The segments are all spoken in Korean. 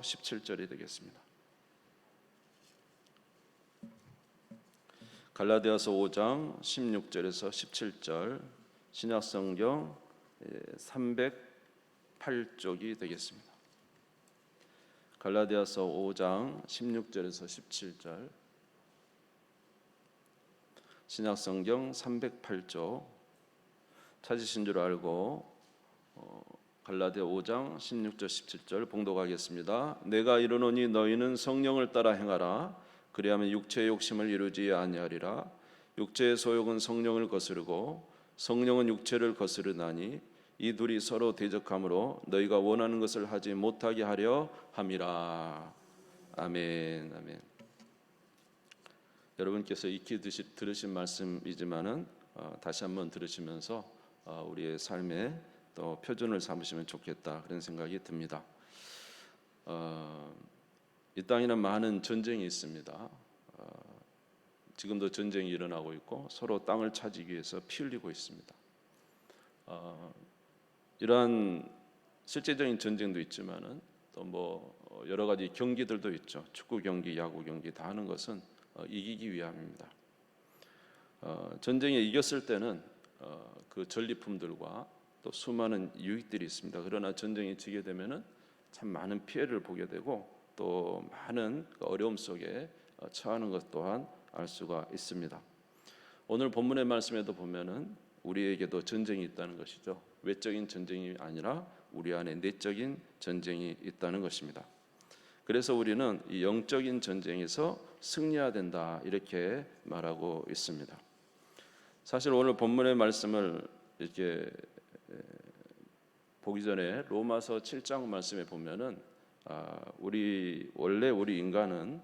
17절이 되겠습니다. 갈라디아서 5장 16절에서 17절 신약성경 308쪽이 되겠습니다. 갈라디아서 5장 16절에서 17절 신약성경 308쪽 찾으신 줄 알고 갈라디아 5장 16절 17절 봉독하겠습니다. 내가 이르노니 너희는 성령을 따라 행하라. 그리하면 육체의 욕심을 이루지 아니하리라. 육체의 소욕은 성령을 거스르고 성령은 육체를 거스르나니 이 둘이 서로 대적하므로 너희가 원하는 것을 하지 못하게 하려 함이라. 아멘. 아멘. 여러분께서 익히 들으신 말씀이지만은 다시 한번 들으시면서 우리의 삶에 또 표준을 삼으시면 좋겠다 그런 생각이 듭니다. 이 땅에는 많은 전쟁이 있습니다. 지금도 전쟁이 일어나고 있고 서로 땅을 차지하기 위해서 피 흘리고 있습니다. 이러한 실제적인 전쟁도 있지만은 또 뭐 여러 가지 경기들도 있죠. 축구 경기, 야구 경기 다 하는 것은 이기기 위함입니다. 전쟁에 이겼을 때는 그 전리품들과 또 수많은 유익들이 있습니다. 그러나 전쟁이 지게 되면은 참 많은 피해를 보게 되고 또 많은 어려움 속에 처하는 것 또한 알 수가 있습니다. 오늘 본문의 말씀에도 보면은 우리에게도 전쟁이 있다는 것이죠. 외적인 전쟁이 아니라 우리 안에 내적인 전쟁이 있다는 것입니다. 그래서 우리는 이 영적인 전쟁에서 승리해야 된다 이렇게 말하고 있습니다. 사실 오늘 본문의 말씀을 이렇게 보기 전에 로마서 7장 말씀에 보면은 우리 인간은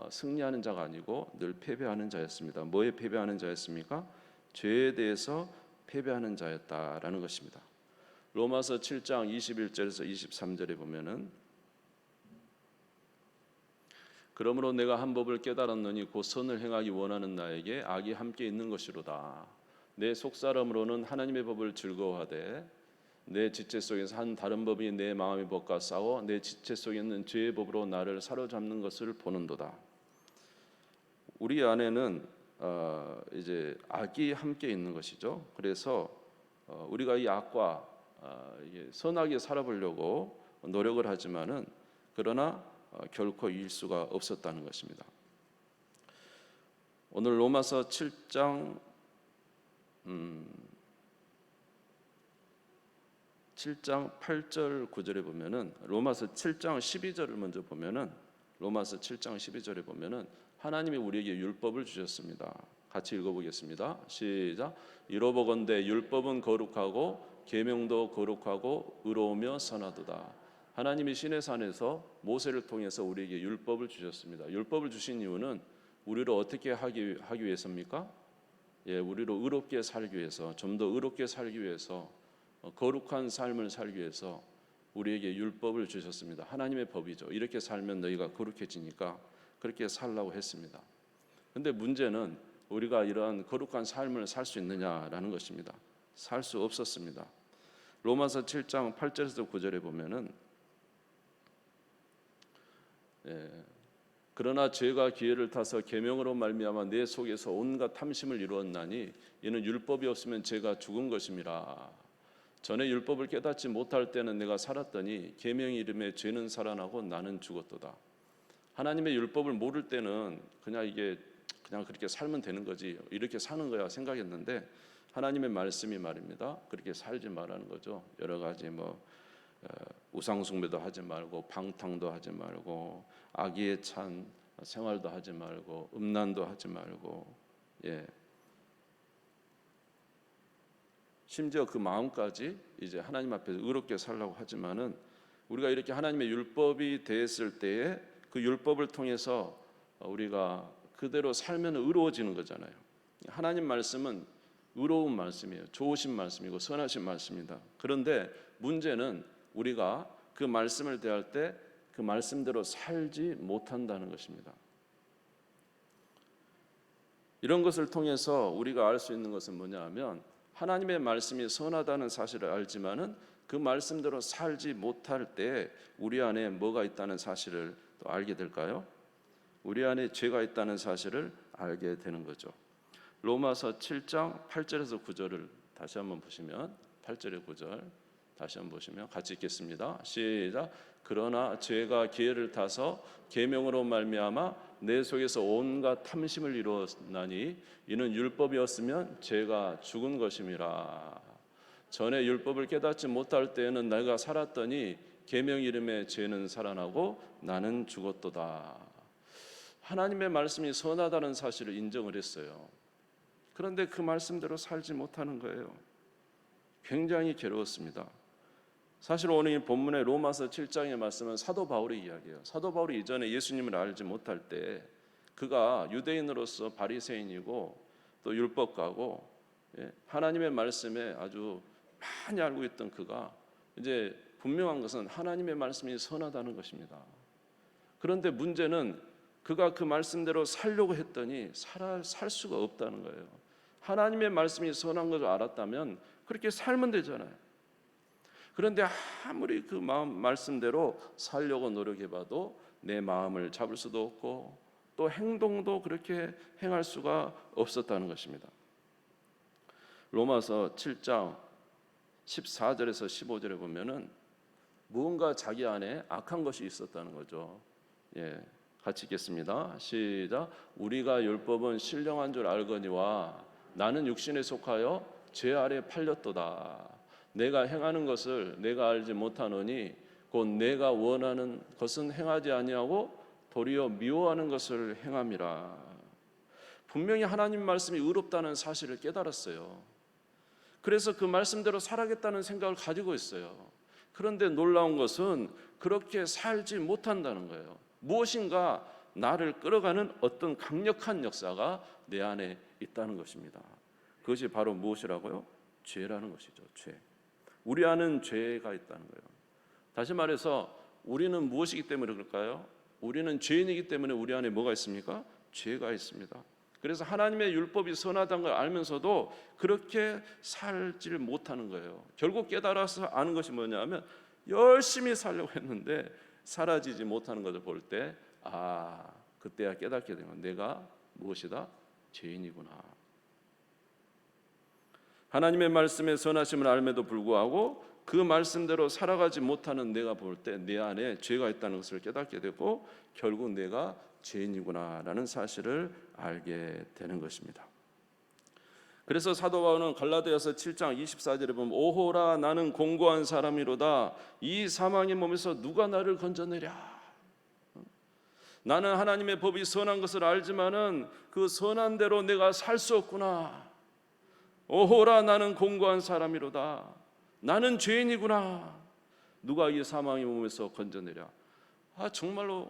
승리하는 자가 아니고 늘 패배하는 자였습니다. 뭐에 패배하는 자였습니까? 죄에 대해서 패배하는 자였다라는 것입니다. 로마서 7장 21절에서 23절에 보면은 그러므로 내가 한 법을 깨달았노니 곧 선을 행하기 원하는 나에게 악이 함께 있는 것이로다. 내 속사람으로는 하나님의 법을 즐거워하되 내 지체 속에서 한 다른 법이 내 마음의 법과 싸워 내 지체 속에 있는 죄의 법으로 나를 사로잡는 것을 보는도다. 우리 안에는 이제 악이 함께 있는 것이죠. 그래서 우리가 이 악과 선하게 살아보려고 노력을 하지만은 그러나 결코 이길 수가 없었다는 것입니다. 오늘 로마서 7장 8절 9절에 보면은 로마서 7장 12절을 먼저 보면은 로마서 7장 12절에 보면은 하나님이 우리에게 율법을 주셨습니다. 같이 읽어보겠습니다. 시작. 이로보건대 율법은 거룩하고 계명도 거룩하고 의로우며 선하도다. 하나님이 시내산에서 모세를 통해서 우리에게 율법을 주셨습니다. 율법을 주신 이유는 우리를 어떻게 하기 위해서입니까? 우리로 의롭게 살기 위해서, 좀 더 의롭게 살기 위해서, 거룩한 삶을 살기 위해서 우리에게 율법을 주셨습니다. 하나님의 법이죠. 이렇게 살면 너희가 거룩해지니까 그렇게 살라고 했습니다. 근데 문제는 우리가 이러한 거룩한 삶을 살 수 있느냐라는 것입니다. 살 수 없었습니다. 로마서 7장 8절에서 9절에 보면은 그러나 죄가 기회를 타서 계명으로 말미암아 내 속에서 온갖 탐심을 이루었나니 이는 율법이 없으면 죄가 죽은 것임이라. 전에 율법을 깨닫지 못할 때는 내가 살았더니 계명의 이름에 죄는 살아나고 나는 죽었도다. 하나님의 율법을 모를 때는 그냥 그렇게 살면 되는 거지, 이렇게 사는 거야 생각했는데 하나님의 말씀이 말입니다. 그렇게 살지 말라는 거죠. 여러 가지 우상 숭배도 하지 말고 방탕도 하지 말고 악의에 찬 생활도 하지 말고 음란도 하지 말고 심지어 그 마음까지 이제 하나님 앞에서 의롭게 살라고 하지만은 우리가 이렇게 하나님의 율법이 됐을 때에 그 율법을 통해서 우리가 그대로 살면 의로워지는 거잖아요. 하나님 말씀은 의로운 말씀이에요. 좋으신 말씀이고 선하신 말씀입니다. 그런데 문제는 우리가 그 말씀을 대할 때 그 말씀대로 살지 못한다는 것입니다. 이런 것을 통해서 우리가 알 수 있는 것은 뭐냐 하면 하나님의 말씀이 선하다는 사실을 알지만은 그 말씀대로 살지 못할 때 우리 안에 뭐가 있다는 사실을 또 알게 될까요? 우리 안에 죄가 있다는 사실을 알게 되는 거죠. 로마서 7장 8절에서 9절을 다시 한번 보시면 8절의 9절 다시 한번 보시면 같이 읽겠습니다. 시작. 그러나 죄가 기회를 타서 계명으로 말미암아 내 속에서 온갖 탐심을 이루었나니 이는 율법이었으면 죄가 죽은 것임이라. 전에 율법을 깨닫지 못할 때에는 내가 살았더니 계명 이름에 죄는 살아나고 나는 죽었도다. 하나님의 말씀이 선하다는 사실을 인정을 했어요. 그런데 그 말씀대로 살지 못하는 거예요. 굉장히 괴로웠습니다. 사실 오늘 이 본문의 로마서 7장의 말씀은 사도 바울의 이야기예요. 사도 바울이 이전에 예수님을 알지 못할 때 그가 유대인으로서 바리새인이고 또 율법가고 하나님의 말씀에 아주 많이 알고 있던 그가 이제 분명한 것은 하나님의 말씀이 선하다는 것입니다. 그런데 문제는 그가 그 말씀대로 살려고 했더니 살 수가 없다는 거예요. 하나님의 말씀이 선한 것을 알았다면 그렇게 살면 되잖아요. 그런데 아무리 그 말씀대로 살려고 노력해봐도 내 마음을 잡을 수도 없고 또 행동도 그렇게 행할 수가 없었다는 것입니다. 로마서 7장 14절에서 15절에 보면은 무언가 자기 안에 악한 것이 있었다는 거죠. 같이 읽겠습니다. 시작. 우리가 율법은 신령한 줄 알거니와 나는 육신에 속하여 죄 아래 팔렸도다. 내가 행하는 것을 내가 알지 못하노니 곧 내가 원하는 것은 행하지 아니하고 도리어 미워하는 것을 행함이라. 분명히 하나님 말씀이 의롭다는 사실을 깨달았어요. 그래서 그 말씀대로 살아야겠다는 생각을 가지고 있어요. 그런데 놀라운 것은 그렇게 살지 못한다는 거예요. 무엇인가 나를 끌어가는 어떤 강력한 역사가 내 안에 있다는 것입니다. 그것이 바로 무엇이라고요? 죄라는 것이죠. 죄. 우리 안은 죄가 있다는 거예요. 다시 말해서 우리는 무엇이기 때문에 그럴까요? 우리는 죄인이기 때문에 우리 안에 뭐가 있습니까? 죄가 있습니다. 그래서 하나님의 율법이 선하다는 걸 알면서도 그렇게 살지를 못하는 거예요. 결국 깨달아서 아는 것이 뭐냐면 열심히 살려고 했는데 사라지지 못하는 것을 볼 때 그때야 깨닫게 되는 거예요. 내가 무엇이다? 죄인이구나. 하나님의 말씀의 선하심을 알면도 불구하고 그 말씀대로 살아가지 못하는 내가 볼 때 내 안에 죄가 있다는 것을 깨닫게 되고 결국 내가 죄인이구나라는 사실을 알게 되는 것입니다. 그래서 사도 바울은 갈라디아서 7장 24절에 보면 오호라 나는 공고한 사람이로다. 이 사망의 몸에서 누가 나를 건져내랴. 나는 하나님의 법이 선한 것을 알지만은 그 선한 대로 내가 살 수 없구나. 오호라 나는 공고한 사람이로다. 나는 죄인이구나. 누가 이 사망의 몸에서 건져내랴. 정말로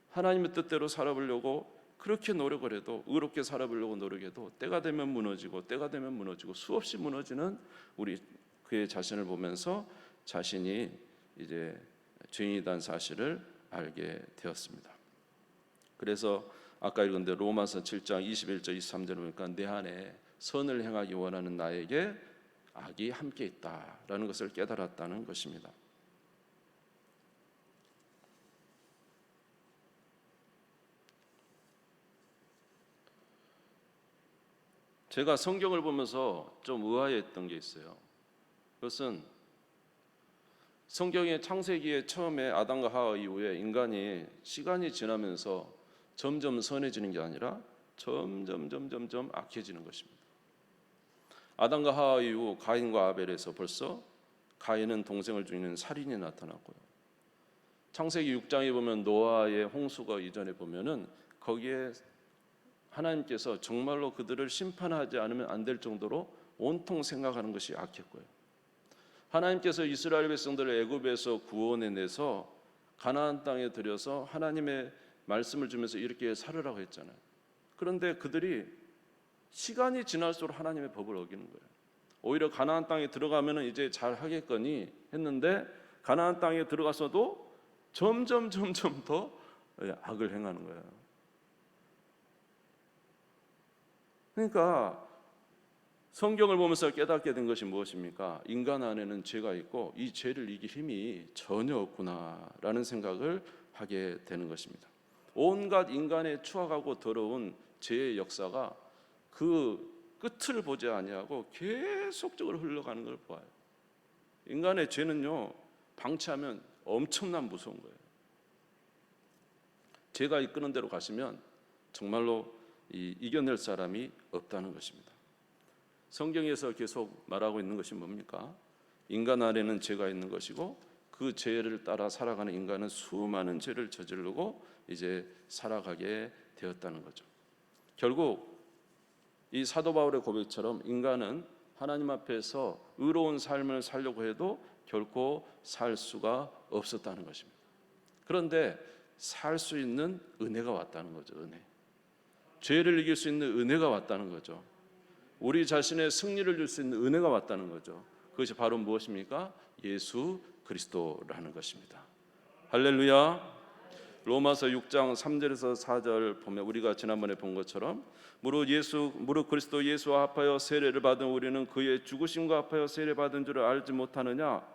하나님의 뜻대로 살아보려고 그렇게 노력을 해도 의롭게 살아보려고 노력해도 때가 되면 무너지고 수없이 무너지는 우리 그의 자신을 보면서 자신이 이제 죄인이라는 사실을 알게 되었습니다. 그래서 아까 읽은 대로 로마서 7장 21절 23절을 보니까 내 안에 선을 행하기 원하는 나에게 악이 함께 있다라는 것을 깨달았다는 것입니다. 제가 성경을 보면서 좀 의아했던 게 있어요. 그것은 성경의 창세기에 처음에 아담과 하와 이후에 인간이 시간이 지나면서 점점 선해지는 게 아니라 점점 악해지는 것입니다. 아담과 하와 이후 가인과 아벨에서 벌써 가인은 동생을 죽이는 살인이 나타났고요. 창세기 6장에 보면 노아의 홍수가 이전에 보면은 거기에 하나님께서 정말로 그들을 심판하지 않으면 안 될 정도로 온통 생각하는 것이 악했고요. 하나님께서 이스라엘 백성들을 애굽에서 구원해내서 가나안 땅에 들여서 하나님의 말씀을 주면서 이렇게 살으라고 했잖아요. 그런데 그들이 시간이 지날수록 하나님의 법을 어기는 거예요. 오히려 가나안 땅에 들어가면 이제 잘 하겠거니 했는데 가나안 땅에 들어가서도 점점 더 악을 행하는 거예요. 그러니까 성경을 보면서 깨닫게 된 것이 무엇입니까? 인간 안에는 죄가 있고 이 죄를 이길 힘이 전혀 없구나라는 생각을 하게 되는 것입니다. 온갖 인간의 추악하고 더러운 죄의 역사가 그 끝을 보지 아니하고 계속적으로 흘러가는 걸 보아요. 인간의 죄는요, 방치하면 엄청난 무서운 거예요. 죄가 이끄는 대로 가시면 정말로 이겨낼 사람이 없다는 것입니다. 성경에서 계속 말하고 있는 것이 뭡니까? 인간 안에는 죄가 있는 것이고 그 죄를 따라 살아가는 인간은 수많은 죄를 저지르고 이제 살아가게 되었다는 거죠. 결국 이 사도 바울의 고백처럼 인간은 하나님 앞에서 의로운 삶을 살려고 해도 결코 살 수가 없었다는 것입니다. 그런데 살 수 있는 은혜가 왔다는 거죠. 은혜. 죄를 이길 수 있는 은혜가 왔다는 거죠. 우리 자신의 승리를 줄 수 있는 은혜가 왔다는 거죠. 그것이 바로 무엇입니까? 예수 그리스도라는 것입니다. 할렐루야. 로마서 6장 3절에서 4절 보면 우리가 지난번에 본 것처럼 무릇 그리스도 예수와 합하여 세례를 받은 우리는 그의 죽으심과 합하여 세례 받은 줄을 알지 못하느냐?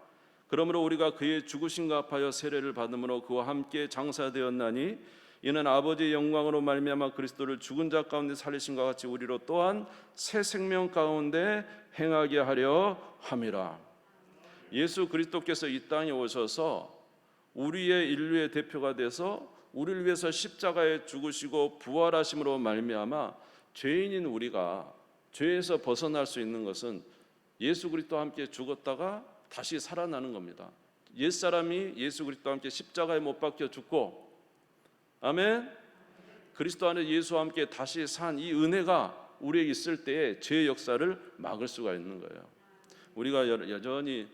그러므로 우리가 그의 죽으심과 합하여 세례를 받음으로 그와 함께 장사되었나니 이는 아버지의 영광으로 말미암아 그리스도를 죽은 자 가운데 살리심과 같이 우리로 또한 새 생명 가운데 행하게 하려 함이라. 예수 그리스도께서 이 땅에 오셔서 우리의 인류의 대표가 돼서 우리를 위해서 십자가에 죽으시고 부활하심으로 말미암아 죄인인 우리가 죄에서 벗어날 수 있는 것은 예수 그리스도와 함께 죽었다가 다시 살아나는 겁니다. 옛사람이 예수 그리스도와 함께 십자가에 못 박혀 죽고, 아멘, 그리스도 안에 예수와 함께 다시 산 이 은혜가 우리에게 있을 때에 죄의 역사를 막을 수가 있는 거예요. 우리가 여전히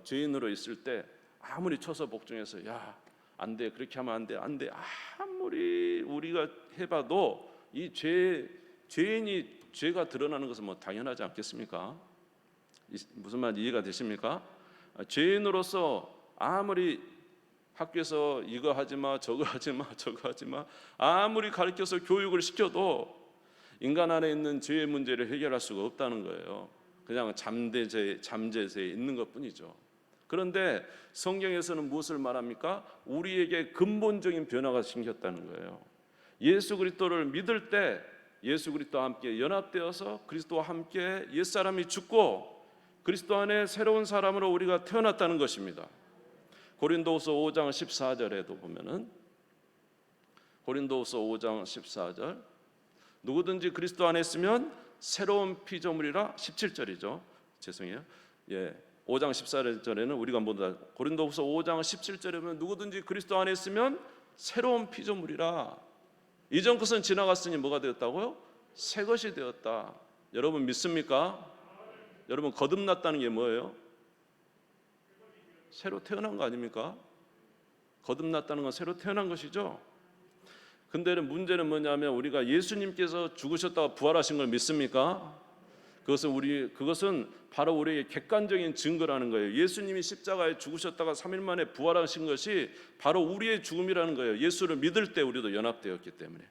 죄인으로 있을 때 아무리 쳐서 복종해서 야, 안 돼, 그렇게 하면 안 돼, 안 돼, 아무리 우리가 해봐도 이 죄인이 죄가 드러나는 것은 뭐 당연하지 않겠습니까? 무슨 말 이해가 되십니까? 죄인으로서 아무리 학교에서 이거 하지 마, 저거 하지 마, 저거 하지 마, 아무리 가르쳐서 교육을 시켜도 인간 안에 있는 죄의 문제를 해결할 수가 없다는 거예요. 그냥 잠재세에 있는 것뿐이죠. 그런데 성경에서는 무엇을 말합니까? 우리에게 근본적인 변화가 생겼다는 거예요. 예수 그리스도를 믿을 때 예수 그리스도와 함께 연합되어서 그리스도와 함께 옛사람이 죽고 그리스도 안에 새로운 사람으로 우리가 태어났다는 것입니다. 고린도후서 5장 14절에도 보면은 고린도후서 5장 14절 누구든지 그리스도 안에 있으면 새로운 피조물이라 17절이죠. 죄송해요. 5장 14절에는 우리가 본다. 고린도후서 5장 17절에 보면 누구든지 그리스도 안에 있으면 새로운 피조물이라. 이전 것은 지나갔으니 뭐가 되었다고요? 새 것이 되었다. 여러분 믿습니까? 여러분 거듭났다는 게 뭐예요? 새로 태어난 거 아닙니까? 거듭났다는 건 새로 태어난 것이죠. 근데 문제는 뭐냐면 우리가 예수님께서 죽으셨다가 부활하신 걸 믿습니까? 그것은 바로 우리의 객관적인 증거라는 거예요. 예수님이 십자가에 죽으셨다가 3일 만에 부활하신 것이 바로 우리의 죽음이라는 거예요. 예수를 믿을 때 우리도 연합되었기 때문에.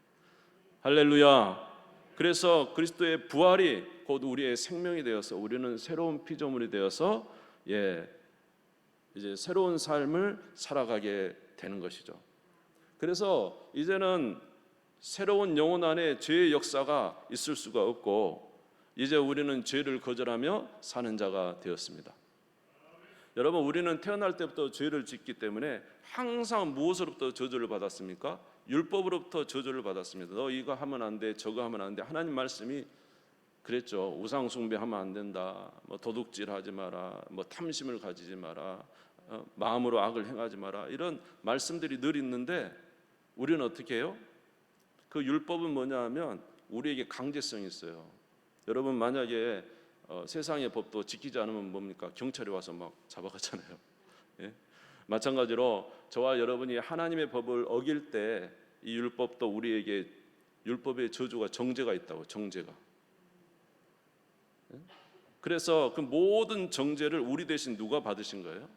할렐루야. 그래서 그리스도의 부활이 곧 우리의 생명이 되어서 우리는 새로운 피조물이 되어서 이제 새로운 삶을 살아가게 되는 것이죠. 그래서 이제는 새로운 영혼 안에 죄의 역사가 있을 수가 없고 이제 우리는 죄를 거절하며 사는 자가 되었습니다. 여러분 우리는 태어날 때부터 죄를 짓기 때문에 항상 무엇으로부터 저주를 받았습니까? 율법으로부터 저주를 받았습니다. 너 이거 하면 안 돼, 저거 하면 안 돼. 하나님 말씀이 그랬죠. 우상 숭배하면 안 된다. 뭐 도둑질하지 마라. 뭐 탐심을 가지지 마라. 마음으로 악을 행하지 마라. 이런 말씀들이 늘 있는데 우리는 어떻게 해요? 그 율법은 뭐냐 하면 우리에게 강제성이 있어요. 여러분 만약에 세상의 법도 지키지 않으면 뭡니까? 경찰이 와서 막 잡아가잖아요. 예? 마찬가지로 저와 여러분이 하나님의 법을 어길 때 이 율법도 우리에게 율법의 저주가 정죄가 있다고. 정죄가. 예? 그래서 그 모든 정죄를 우리 대신 누가 받으신 거예요?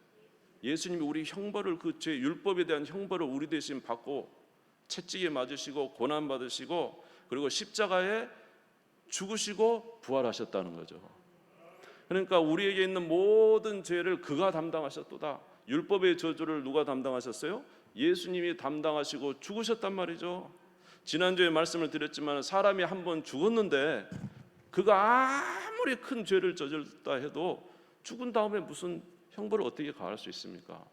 예수님이 우리 형벌을 그 죄 율법에 대한 형벌을 우리 대신 받고 채찍에 맞으시고 고난 받으시고 그리고 십자가에 죽으시고 부활하셨다는 거죠. 그러니까 우리에게 있는 모든 죄를 그가 담당하셨도다. 율법의 저주를 누가 담당하셨어요? 예수님이 담당하시고 죽으셨단 말이죠. 지난주에 말씀을 드렸지만 사람이 한 번 죽었는데 그가 아무리 큰 죄를 저질렀다 해도 죽은 다음에 무슨 형벌을 어떻게 가할 수 있습니까?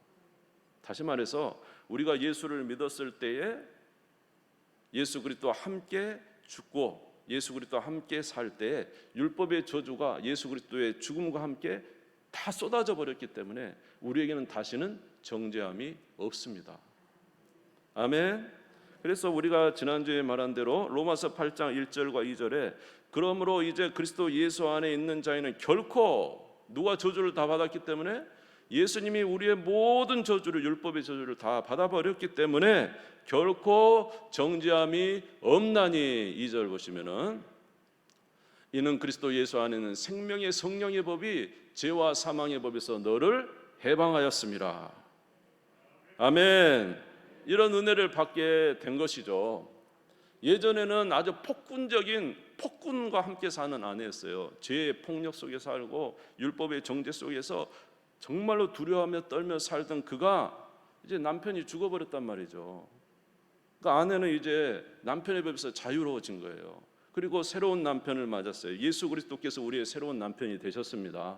다시 말해서 우리가 예수를 믿었을 때에 예수 그리스도와 함께 죽고 예수 그리스도와 함께 살 때에 율법의 저주가 예수 그리스도의 죽음과 함께 다 쏟아져 버렸기 때문에 우리에게는 다시는 정죄함이 없습니다. 아멘. 그래서 우리가 지난주에 말한 대로 로마서 8장 1절과 2절에 그러므로 이제 그리스도 예수 안에 있는 자에는 결코 누가 저주를 다 받았기 때문에 예수님이 우리의 모든 저주를 율법의 저주를 다 받아버렸기 때문에 결코 정죄함이 없나니 2절 보시면은 이는 그리스도 예수 안에 있는 생명의 성령의 법이 죄와 사망의 법에서 너를 해방하였습니다. 아멘. 이런 은혜를 받게 된 것이죠. 예전에는 아주 폭군과 함께 사는 아내였어요. 죄의 폭력 속에 살고 율법의 정죄 속에서 정말로 두려워하며 떨며 살던 그가 이제 남편이 죽어버렸단 말이죠. 그러니까 아내는 이제 남편의 법에서 자유로워진 거예요. 그리고 새로운 남편을 맞았어요. 예수 그리스도께서 우리의 새로운 남편이 되셨습니다.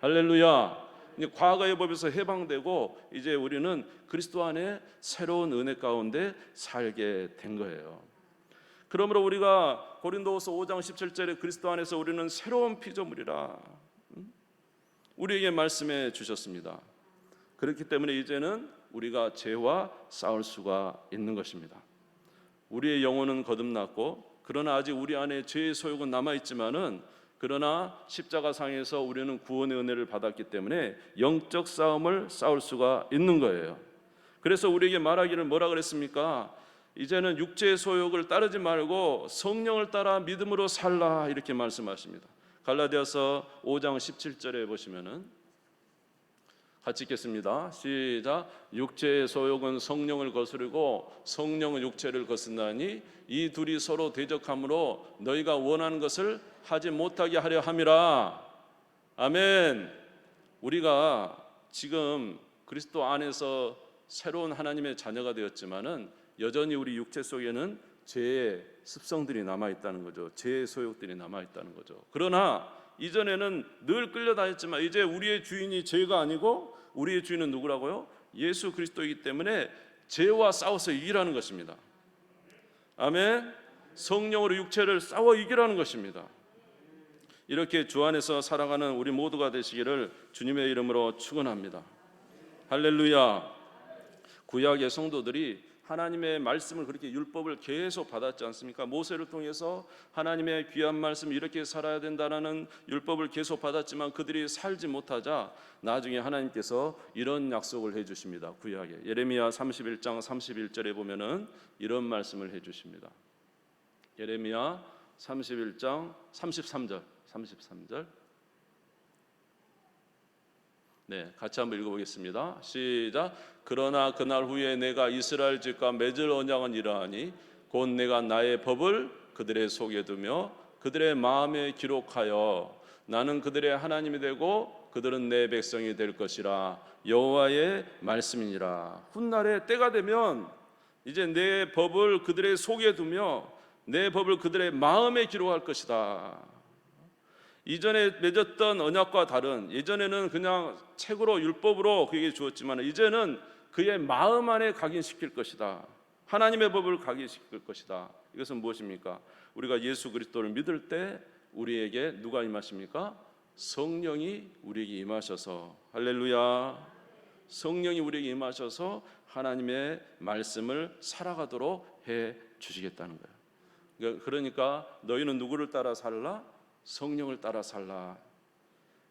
할렐루야. 과거의 법에서 해방되고 이제 우리는 그리스도 안에 새로운 은혜 가운데 살게 된 거예요. 그러므로 우리가 고린도후서 5장 17절에 그리스도 안에서 우리는 새로운 피조물이라 우리에게 말씀해 주셨습니다. 그렇기 때문에 이제는 우리가 죄와 싸울 수가 있는 것입니다. 우리의 영혼은 거듭났고 그러나 아직 우리 안에 죄의 소욕은 남아있지만은 그러나 십자가상에서 우리는 구원의 은혜를 받았기 때문에 영적 싸움을 싸울 수가 있는 거예요. 그래서 우리에게 말하기를 뭐라 그랬습니까? 이제는 육체의 소욕을 따르지 말고 성령을 따라 믿음으로 살라 이렇게 말씀하십니다. 갈라디아서 5장 17절에 보시면은 같이 읽겠습니다. 시작. 육체의 소욕은 성령을 거스르고 성령은 육체를 거스르나니 이 둘이 서로 대적함으로 너희가 원하는 것을 하지 못하게 하려 함이라. 아멘. 우리가 지금 그리스도 안에서 새로운 하나님의 자녀가 되었지만은 여전히 우리 육체 속에는 죄의 습성들이 남아 있다는 거죠. 죄의 소욕들이 남아 있다는 거죠. 그러나 이전에는 늘 끌려다녔지만 이제 우리의 주인이 죄가 아니고 우리의 주인은 누구라고요? 예수 그리스도이기 때문에 죄와 싸워서 이기라는 것입니다. 아멘. 성령으로 육체를 싸워 이기라는 것입니다. 이렇게 주 안에서 살아가는 우리 모두가 되시기를 주님의 이름으로 축원합니다. 할렐루야. 구약의 성도들이 하나님의 말씀을 그렇게 율법을 계속 받았지 않습니까? 모세를 통해서 하나님의 귀한 말씀 이렇게 살아야 된다는 율법을 계속 받았지만 그들이 살지 못하자 나중에 하나님께서 이런 약속을 해주십니다. 구약에 예레미야 31장 31절에 보면은 이런 말씀을 해주십니다. 예레미야 31장 33절 네, 같이 한번 읽어보겠습니다. 시작. 그러나 그날 후에 내가 이스라엘 집과 맺을 언약은 이러하니 곧 내가 나의 법을 그들의 속에 두며 그들의 마음에 기록하여 나는 그들의 하나님이 되고 그들은 내 백성이 될 것이라. 여호와의 말씀이니라. 훗날에 때가 되면 이제 내 법을 그들의 속에 두며 내 법을 그들의 마음에 기록할 것이다. 이전에 맺었던 언약과 다른, 예전에는 그냥 책으로 율법으로 그에게 주었지만 이제는 그의 마음 안에 각인시킬 것이다. 하나님의 법을 각인시킬 것이다. 이것은 무엇입니까? 우리가 예수 그리스도를 믿을 때 우리에게 누가 임하십니까? 성령이 우리에게 임하셔서, 할렐루야, 성령이 우리에게 임하셔서 하나님의 말씀을 살아가도록 해 주시겠다는 거예요. 그러니까 너희는 누구를 따라 살라? 성령을 따라 살라.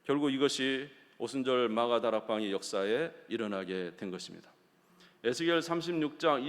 결국 이것이 오순절 마가다락방의 역사에 일어나게 된 것입니다. 에스겔 36장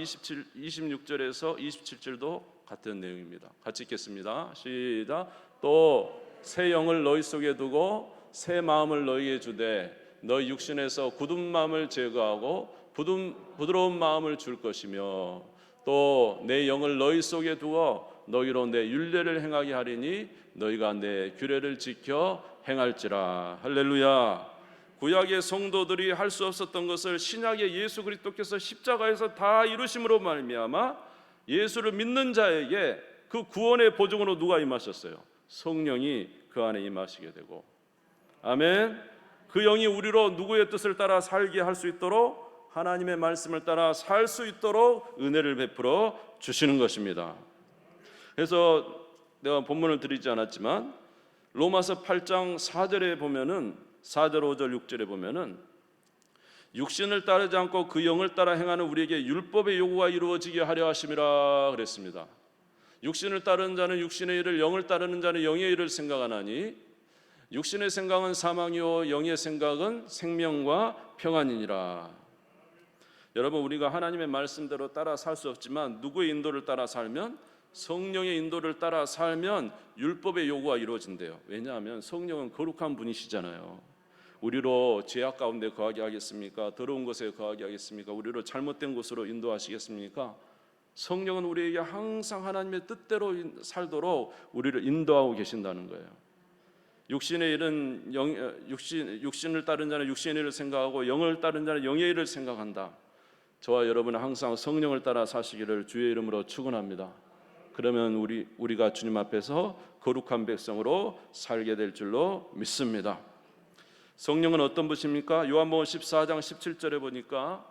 26절에서 27절도 같은 내용입니다. 같이 읽겠습니다. 시작. 또 새 영을 너희 속에 두고 새 마음을 너희에게 주되 너희 육신에서 굳은 마음을 제거하고 부드러운 마음을 줄 것이며 또 내 영을 너희 속에 두어 너희로 내 율례를 행하게 하리니 너희가 내 규례를 지켜 행할지라. 할렐루야. 구약의 성도들이 할 수 없었던 것을 신약의 예수 그리스도께서 십자가에서 다 이루심으로 말미암아 예수를 믿는 자에게 그 구원의 보증으로 누가 임하셨어요? 성령이 그 안에 임하시게 되고, 아멘. 그 영이 우리로 누구의 뜻을 따라 살게 할 수 있도록, 하나님의 말씀을 따라 살 수 있도록 은혜를 베풀어 주시는 것입니다. 그래서 내가 본문을 드리지 않았지만 로마서 8장 4절에 보면은 4절, 5절, 6절에 보면은 육신을 따르지 않고 그 영을 따라 행하는 우리에게 율법의 요구가 이루어지게 하려 하심이라 그랬습니다. 육신을 따르는 자는 육신의 일을, 영을 따르는 자는 영의 일을 생각하나니 육신의 생각은 사망이요 영의 생각은 생명과 평안이니라. 여러분, 우리가 하나님의 말씀대로 따라 살 수 없지만 누구의 인도를 따라 살면, 성령의 인도를 따라 살면 율법의 요구가 이루어진대요. 왜냐하면 성령은 거룩한 분이시잖아요. 우리로 죄악 가운데 거하게 하겠습니까? 더러운 것에 거하게 하겠습니까? 우리로 잘못된 곳으로 인도하시겠습니까? 성령은 우리에게 항상 하나님의 뜻대로 살도록 우리를 인도하고 계신다는 거예요. 육신의 일은 육신을 따른 자는 육신의 일을 생각하고 영을 따른 자는 영의 일을 생각한다. 저와 여러분은 항상 성령을 따라 사시기를 주의 이름으로 축원합니다. 그러면 우리가 주님 앞에서 거룩한 백성으로 살게 될 줄로 믿습니다. 성령은 어떤 분이십니까? 요한복음 14장 17절에 보니까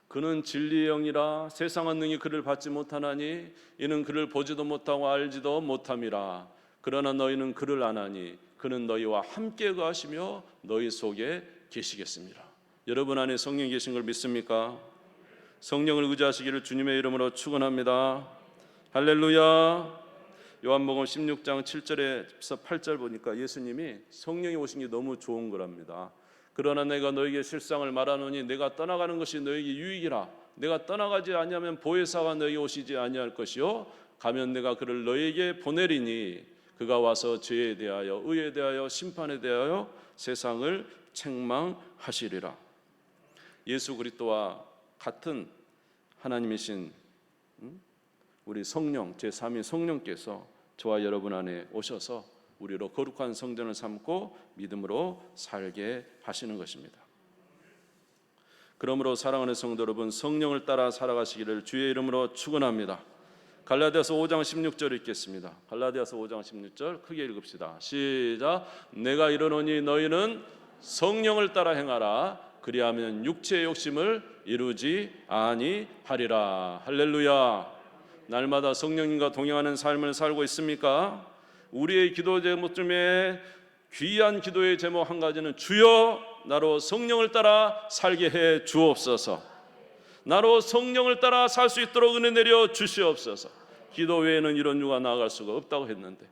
그는 진리의 영이라 세상은 능히 그를 받지 못하나니 이는 그를 보지도 못하고 알지도 못함이라. 그러나 너희는 그를 아나니 그는 너희와 함께 거하시며 너희 속에 계시겠습니다. 여러분 안에 성령이 계신 걸 믿습니까? 성령을 의지하시기를 주님의 이름으로 축원합니다. 할렐루야. 요한복음 16장 7절에서 8절 보니까 예수님이 성령이 오신 게 너무 좋은 거랍니다. 그러나 내가 너에게 실상을 말하노니 내가 떠나가는 것이 너에게 유익이라. 내가 떠나가지 아니하면 보혜사가 너에게 오시지 아니할 것이요 가면 내가 그를 너에게 보내리니 그가 와서 죄에 대하여 의에 대하여 심판에 대하여 세상을 책망하시리라. 예수 그리스도와 같은 하나님이신 우리 성령, 제3위 성령께서 저와 여러분 안에 오셔서 우리로 거룩한 성전을 삼고 믿음으로 살게 하시는 것입니다. 그러므로 사랑하는 성도 여러분, 성령을 따라 살아가시기를 주의 이름으로 축원합니다. 갈라디아서 5장 16절 읽겠습니다. 갈라디아서 5장 16절 크게 읽읍시다. 시작. 내가 이르노니 너희는 성령을 따라 행하라. 그리하면 육체의 욕심을 이루지 아니하리라. 할렐루야. 날마다 성령님과 동행하는 삶을 살고 있습니까? 우리의 기도 제목 중에 귀한 기도의 제목 한 가지는 주여 나로 성령을 따라 살게 해 주옵소서. 나로 성령을 따라 살 수 있도록 은혜 내려 주시옵소서. 기도 외에는 이런 유가 나아갈 수가 없다고 했는데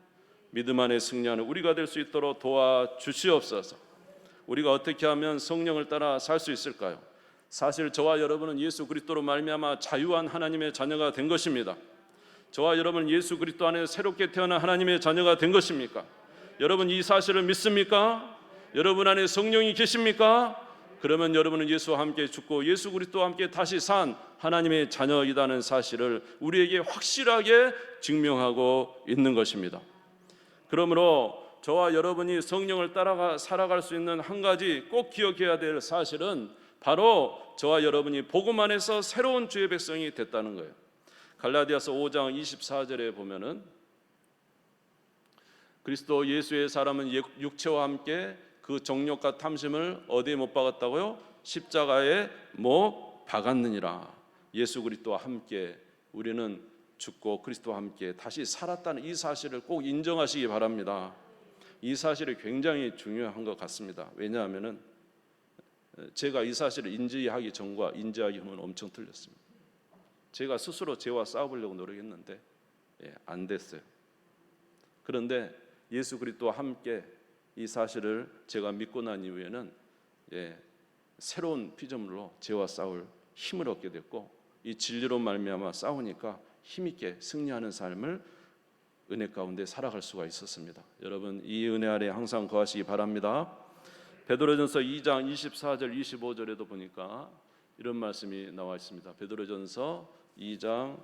믿음 안에 승리하는 우리가 될 수 있도록 도와주시옵소서. 우리가 어떻게 하면 성령을 따라 살 수 있을까요? 사실 저와 여러분은 예수 그리스도로 말미암아 자유한 하나님의 자녀가 된 것입니다. 저와 여러분은 예수 그리스도 안에 새롭게 태어난 하나님의 자녀가 된 것입니까? 여러분 이 사실을 믿습니까? 여러분 안에 성령이 계십니까? 그러면 여러분은 예수와 함께 죽고 예수 그리스도와 함께 다시 산 하나님의 자녀이다는 사실을 우리에게 확실하게 증명하고 있는 것입니다. 그러므로 저와 여러분이 성령을 따라가 살아갈 수 있는 한 가지 꼭 기억해야 될 사실은 바로 저와 여러분이 복음 안에서 새로운 주의 백성이 됐다는 거예요. 갈라디아서 5장 24절에 보면은 그리스도 예수의 사람은 육체와 함께 그 정욕과 탐심을 어디에 못 박았다고요? 십자가에 못 박았느니라. 예수 그리스도와 함께 우리는 죽고 그리스도와 함께 다시 살았다는 이 사실을 꼭 인정하시기 바랍니다. 이 사실이 굉장히 중요한 것 같습니다. 왜냐하면은 제가 이 사실을 인지하기 전과 인지하기 후는 엄청 틀렸습니다. 제가 스스로 죄와 싸워보려고 노력했는데 안 됐어요. 그런데 예수 그리스도와 함께 이 사실을 제가 믿고 난 이후에는 새로운 피조물로 죄와 싸울 힘을 얻게 됐고 이 진리로 말미암아 싸우니까 힘있게 승리하는 삶을 은혜 가운데 살아갈 수가 있었습니다. 여러분 이 은혜 아래 항상 거하시기 바랍니다. 베드로전서 2장 24절 25절에도 보니까 이런 말씀이 나와 있습니다. 베드로전서 2장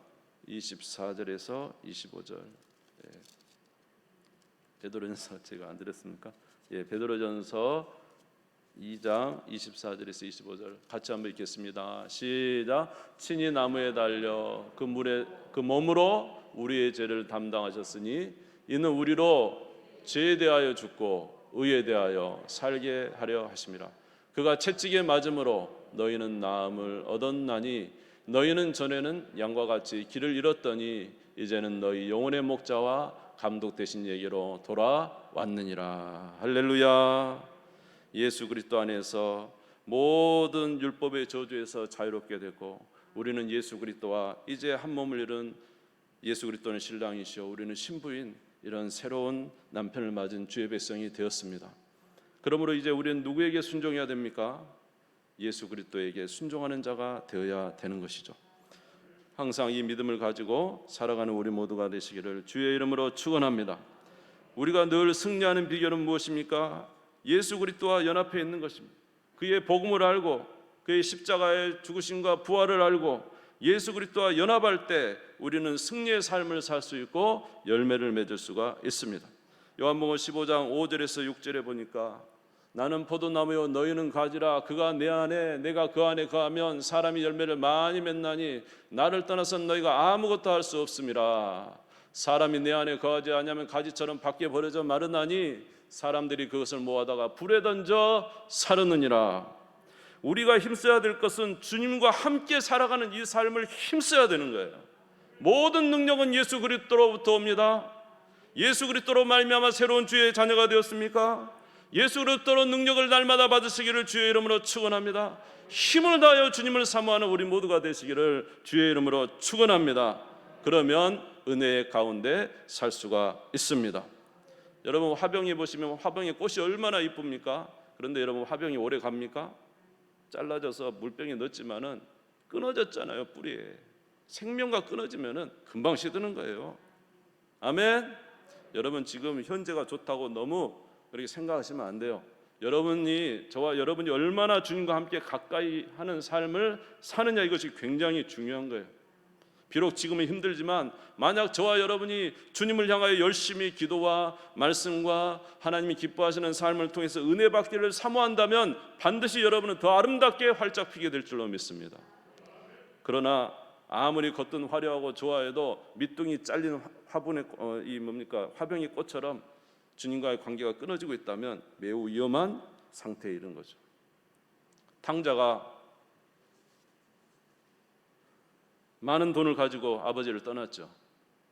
24절에서 25절. 베드로전서 제가 안 드렸습니까? 베드로전서 2장 24절에서 25절 같이 한번 읽겠습니다. 시작. 친히 나무에 달려 그 몸으로 우리의 죄를 담당하셨으니 이는 우리로 죄에 대하여 죽고 의에 대하여 살게 하려 하심이라. 그가 채찍에 맞음으로 너희는 나음을 얻었나니 너희는 전에는 양과 같이 길을 잃었더니 이제는 너희 영혼의 목자와 감독 되신 얘기로 돌아왔느니라. 할렐루야. 예수 그리스도 안에서 모든 율법의 저주에서 자유롭게 되고 우리는 예수 그리스도와 이제 한 몸을 이룬 예수 그리스도는 신랑이시오 우리는 신부인 이런 새로운 남편을 맞은 주의 백성이 되었습니다. 그러므로 이제 우리는 누구에게 순종해야 됩니까? 예수 그리스도에게 순종하는 자가 되어야 되는 것이죠. 항상 이 믿음을 가지고 살아가는 우리 모두가 되시기를 주의 이름으로 축원합니다. 우리가 늘 승리하는 비결은 무엇입니까? 예수 그리스도와 연합해 있는 것입니다. 그의 복음을 알고 그의 십자가의 죽으심과 부활을 알고 예수 그리스도와 연합할 때 우리는 승리의 삶을 살 수 있고 열매를 맺을 수가 있습니다. 요한복음 15장 5절에서 6절에 보니까 나는 포도나무요 너희는 가지라 그가 내 안에 내가 그 안에 거하면 사람이 열매를 많이 맺나니 나를 떠나서는 너희가 아무것도 할 수 없음이라. 사람이 내 안에 거하지 않으면 가지처럼 밖에 버려져 마르나니 사람들이 그것을 모아다가 불에 던져 사르느니라. 우리가 힘써야 될 것은 주님과 함께 살아가는 이 삶을 힘써야 되는 거예요. 모든 능력은 예수 그리스도로부터 옵니다. 예수 그리스도로 말미암아 새로운 주의 자녀가 되었습니까? 예수 그리스도로 능력을 날마다 받으시기를 주의 이름으로 축원합니다. 힘을 다하여 주님을 사모하는 우리 모두가 되시기를 주의 이름으로 축원합니다. 그러면 은혜의 가운데 살 수가 있습니다. 여러분 화병에 보시면 화병의 꽃이 얼마나 이쁩니까? 그런데 여러분 화병이 오래 갑니까? 잘라져서 물병에 넣었지만은 끊어졌잖아요. 뿌리에. 생명과 끊어지면은 금방 시드는 거예요. 아멘. 여러분 지금 현재가 좋다고 너무 그렇게 생각하시면 안 돼요. 여러분이 저와 여러분이 얼마나 주님과 함께 가까이 하는 삶을 사느냐 이것이 굉장히 중요한 거예요. 비록 지금은 힘들지만 만약 저와 여러분이 주님을 향하여 열심히 기도와 말씀과 하나님이 기뻐하시는 삶을 통해서 은혜 받기를 사모한다면 반드시 여러분은 더 아름답게 활짝 피게 될 줄로 믿습니다. 그러나 아무리 겉은 화려하고 좋아해도 밑둥이 잘린 화병의 꽃처럼 주님과의 관계가 끊어지고 있다면 매우 위험한 상태에 이른 거죠. 탕자가 많은 돈을 가지고 아버지를 떠났죠.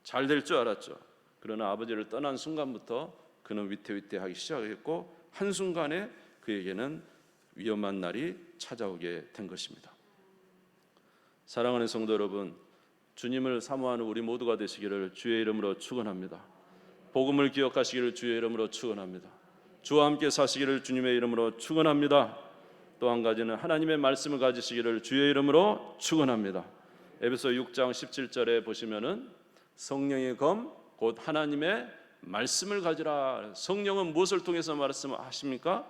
잘 될 줄 알았죠. 그러나 아버지를 떠난 순간부터 그는 위태위태하기 시작했고 한순간에 그에게는 위험한 날이 찾아오게 된 것입니다. 사랑하는 성도 여러분, 주님을 사모하는 우리 모두가 되시기를 주의 이름으로 축원합니다. 복음을 기억하시기를 주의 이름으로 축원합니다. 주와 함께 사시기를 주님의 이름으로 축원합니다. 또 한 가지는 하나님의 말씀을 가지시기를 주의 이름으로 축원합니다. 에베소 6장 17절에 보시면은 성령의 검 곧 하나님의 말씀을 가지라. 성령은 무엇을 통해서 말씀하십니까?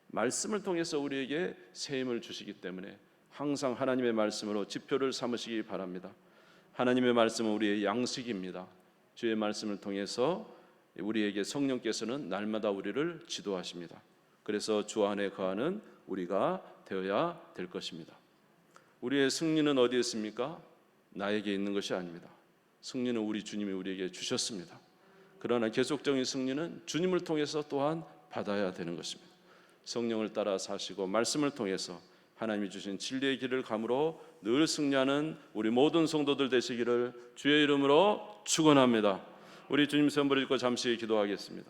말씀을 통해서 우리에게 새 힘을 주시기 때문에 항상 하나님의 말씀으로 지표를 삼으시기 바랍니다. 하나님의 말씀은 우리의 양식입니다. 주의 말씀을 통해서 우리에게 성령께서는 날마다 우리를 지도하십니다. 그래서 주 안에 거하는 우리가 되어야 될 것입니다. 우리의 승리는 어디에 있습니까? 나에게 있는 것이 아닙니다. 승리는 우리 주님이 우리에게 주셨습니다. 그러나 계속적인 승리는 주님을 통해서 또한 받아야 되는 것입니다. 성령을 따라 사시고 말씀을 통해서 하나님이 주신 진리의 길을 감으로 늘 승리하는 우리 모든 성도들 되시기를 주의 이름으로 축원합니다. 우리 주님 선물을 읽고 잠시 기도하겠습니다.